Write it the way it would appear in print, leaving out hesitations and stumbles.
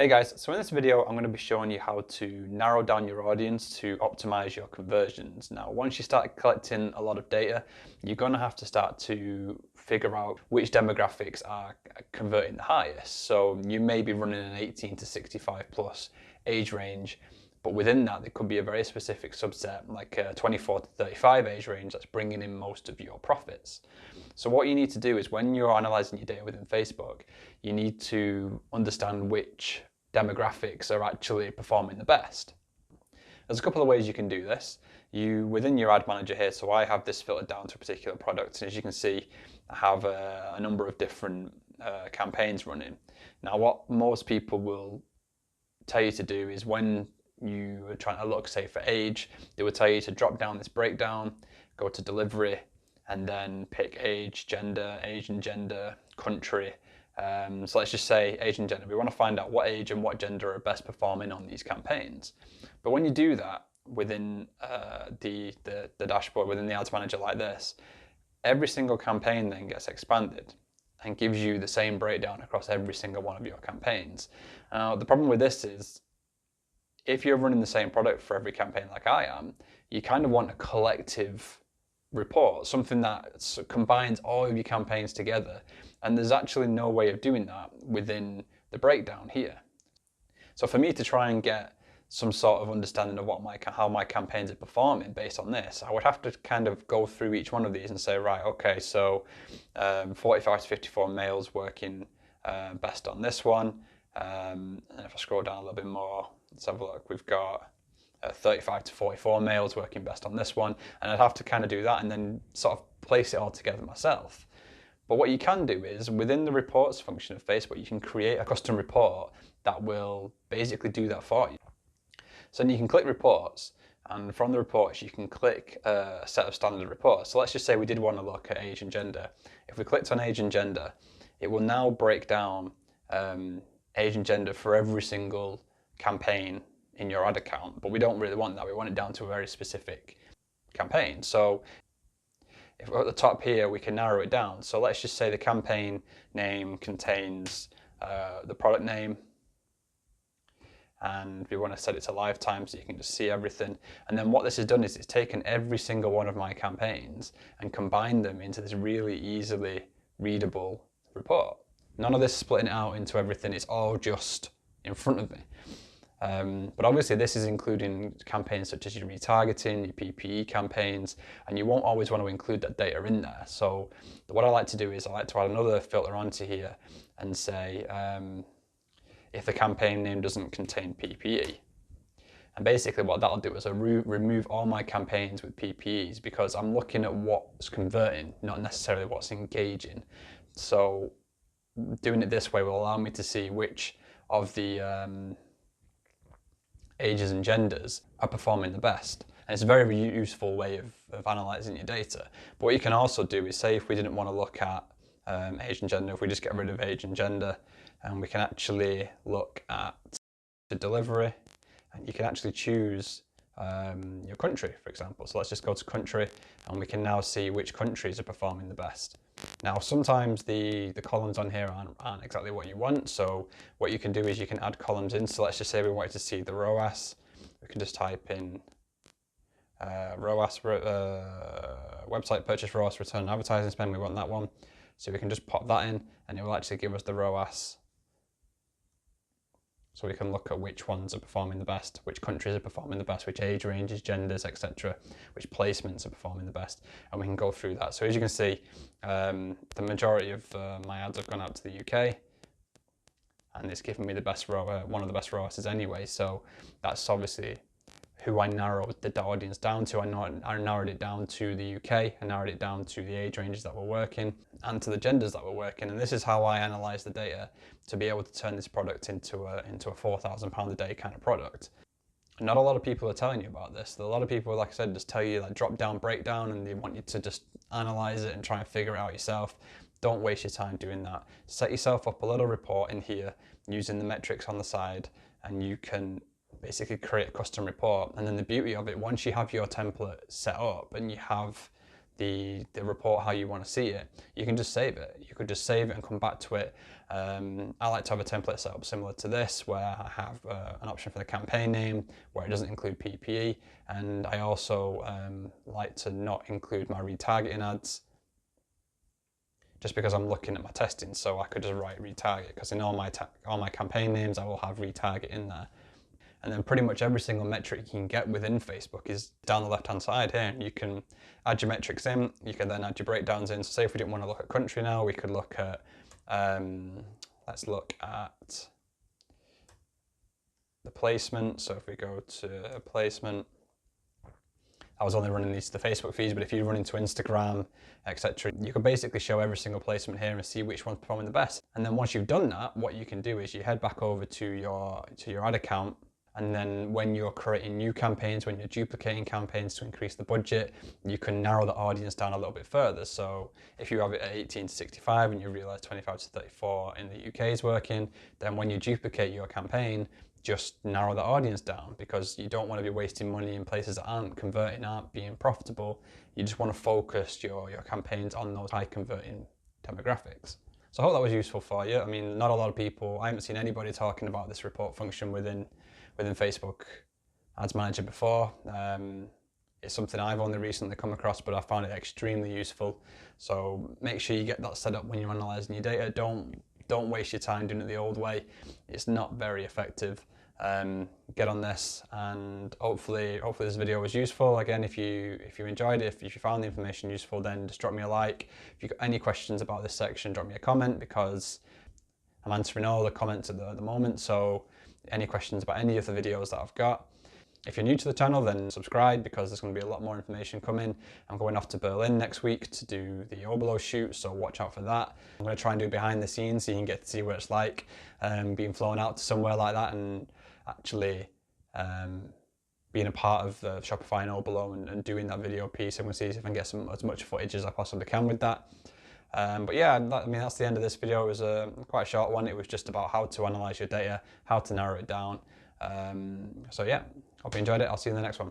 Hey guys, so in this video I'm going to be showing you how to narrow down your audience to optimize your conversions. Now once you start collecting a lot of data, you're going to have to start to figure out which demographics are converting the highest. So you may be running an 18 to 65 plus age range, but within that there could be a very specific subset like a 24 to 35 age range that's bringing in most of your profits. So what you need to do is when you're analyzing your data within Facebook, you need to understand which demographics are actually performing the best. There's a couple of ways you can do this. Within your ad manager here, so I have this filtered down to a particular product, and as you can see, I have a number of different campaigns running. Now what most people will tell you to do is when you are trying to look, say for age, they would tell you to drop down this breakdown, go to delivery, and then pick age and gender, country. So let's just say age and gender. We want to find out what age and what gender are best performing on these campaigns. But when you do that within the dashboard, within the ads manager like this, every single campaign then gets expanded and gives you the same breakdown across every single one of your campaigns. Now, the problem with this is if you're running the same product for every campaign like I am, you kind of want a collective report, something that combines all of your campaigns together, and there's actually no way of doing that within the breakdown here. So for me to try and get some sort of understanding of how my campaigns are performing based on this, I would have to kind of go through each one of these and say, right, okay, so 45 to 54 males working best on this one, and if I scroll down a little bit more, let's have a look, we've got 35 to 44 males working best on this one, and I'd have to kind of do that and then sort of place it all together myself. But what you can do is within the reports function of Facebook, you can create a custom report that will basically do that for you. So then you can click reports, and from the reports you can click a set of standard reports. So let's just say we did want to look at age and gender. If we clicked on age and gender, it will now break down age and gender for every single campaign in your ad account, but we don't really want that. We want it down to a very specific campaign. So if we're at the top here, we can narrow it down. So let's just say the campaign name contains the product name, and we want to set it to lifetime so you can just see everything. And then what this has done is it's taken every single one of my campaigns and combined them into this really easily readable report. None of this splitting it out into everything, it's all just in front of me. But obviously this is including campaigns such as your retargeting, your PPE campaigns, and you won't always want to include that data in there. So what I like to do is I like to add another filter onto here and say if the campaign name doesn't contain PPE. And basically what that'll do is I'll remove all my campaigns with PPEs because I'm looking at what's converting, not necessarily what's engaging. So doing it this way will allow me to see which of the ages and genders are performing the best. And it's a very useful way of analysing your data. But what you can also do is say if we didn't want to look at age and gender, if we just get rid of age and gender, and we can actually look at the delivery, and you can actually choose your country, for example. So let's just go to country, and we can now see which countries are performing the best. Now sometimes the columns on here aren't exactly what you want, so what you can do is you can add columns in. So let's just say we wanted to see the ROAS. We can just type in ROAS, website purchase ROAS, return on advertising spend, we want that one. So we can just pop that in and it will actually give us the ROAS. So we can look at which ones are performing the best, which countries are performing the best, which age ranges, genders, etc., which placements are performing the best, and we can go through that. So as you can see, the majority of my ads have gone out to the UK, and it's given me the best one of the best ROASs anyway. So that's obviously who I narrowed the audience down to. I narrowed it down to the UK, I narrowed it down to the age ranges that were working and to the genders that were working. And this is how I analyze the data to be able to turn this product into a £4,000 a day kind of product. And not a lot of people are telling you about this. A lot of people, like I said, just tell you like drop down, breakdown, and they want you to just analyze it and try and figure it out yourself. Don't waste your time doing that. Set yourself up a little report in here using the metrics on the side, and you can basically create a custom report. And then the beauty of it, once you have your template set up and you have the report how you want to see it, you can just save it. You could just save it and come back to it. I like to have a template set up similar to this, where I have an option for the campaign name, where it doesn't include PPE, and I also like to not include my retargeting ads, just because I'm looking at my testing. So I could just write retarget, because in all my campaign names I will have retarget in there. And then pretty much every single metric you can get within Facebook is down the left-hand side here. And you can add your metrics in, you can then add your breakdowns in. So say if we didn't want to look at country now, we could look at, let's look at the placement. So if we go to placement, I was only running these to the Facebook feeds, but if you run into Instagram, etc., you can basically show every single placement here and see which one's performing the best. And then once you've done that, what you can do is you head back over to your ad account. And then when you're creating new campaigns, when you're duplicating campaigns to increase the budget, you can narrow the audience down a little bit further. So if you have it at 18 to 65 and you realize 25 to 34 in the UK is working, then when you duplicate your campaign, just narrow the audience down, because you don't want to be wasting money in places that aren't converting, aren't being profitable. You just want to focus your campaigns on those high converting demographics. So I hope that was useful for you. I mean, not a lot of people, I haven't seen anybody talking about this report function within Facebook Ads Manager before. It's something I've only recently come across, but I found it extremely useful. So make sure you get that set up when you're analyzing your data. Don't waste your time doing it the old way. It's not very effective. Get on this, and hopefully this video was useful. Again, if you enjoyed it, if you found the information useful, then just drop me a like. If you've got any questions about this section, drop me a comment, because I'm answering all the comments at the moment. So any questions about any of the videos that I've got. If you're new to the channel, then subscribe, because there's going to be a lot more information coming. I'm going off to Berlin next week to do the Oberlo shoot, so watch out for that. I'm going to try and do behind the scenes so you can get to see what it's like being flown out to somewhere like that, and actually being a part of the Shopify and Oberlo and doing that video piece. I'm going to see if I can get as much footage as I possibly can with that. But yeah, I mean, that's the end of this video. It was quite a short one. It was just about how to analyze your data, how to narrow it down. So yeah, hope you enjoyed it. I'll see you in the next one.